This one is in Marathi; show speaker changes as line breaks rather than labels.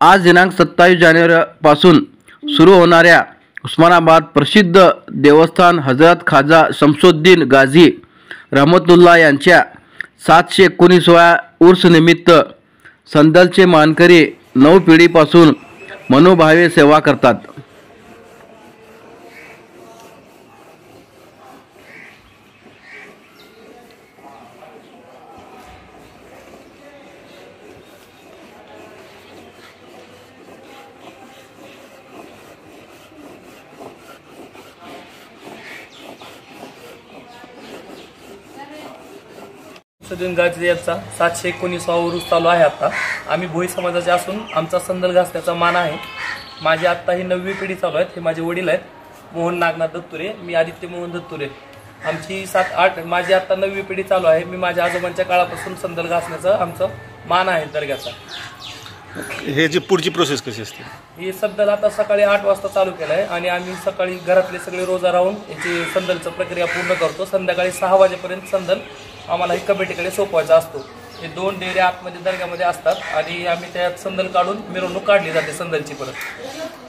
आज दिनांक 27 जानेवारीपासून सुरू होणाऱ्या उस्मानाबाद प्रसिद्ध देवस्थान हजरत ख्वाजा शमसुद्दीन गाझी रहमतुल्लाह यांच्या 719व्या उर्सनिमित्त संदलचे मानकरी 9 पिढीपासून मनोभावे सेवा करतात।
शमसुद्दीन गाझी यांचा 719वा उरूस चालू आहे। आता आम्ही भोई समाजाचे असून आमचा संदल घासण्याचा मान आहे। माझी आता ही 9वी पिढी चालू आहे। हे माझे वडील आहेत मोहन नागनाथ दत्तुरे, मी आदित्य मोहन दत्तुरे। आमची 7-8 माझी आता 9वी पिढी चालू आहे। मी माझ्या आजोबांच्या काळापासून संदल घासण्याचा आमचा मान आहे दर्ग्याचा।
हे जी पुढची प्रोसेस कशी असते?
ही संदल आता सकाळी 8 वाजता चालू केलं आहे आणि आम्ही सकाळी घरातले सगळे रोजा राहून याची संदलची प्रक्रिया पूर्ण करतो। संध्याकाळी 6 वाजेपर्यंत संदल आम्हाला एक कमिटीकडे सोपवायचा असतो। हे 2 डेरे आतमध्ये दर्ग्यामध्ये असतात आणि आम्ही त्यात संदल काढून मिरवणूक काढली जाते संदलची परत।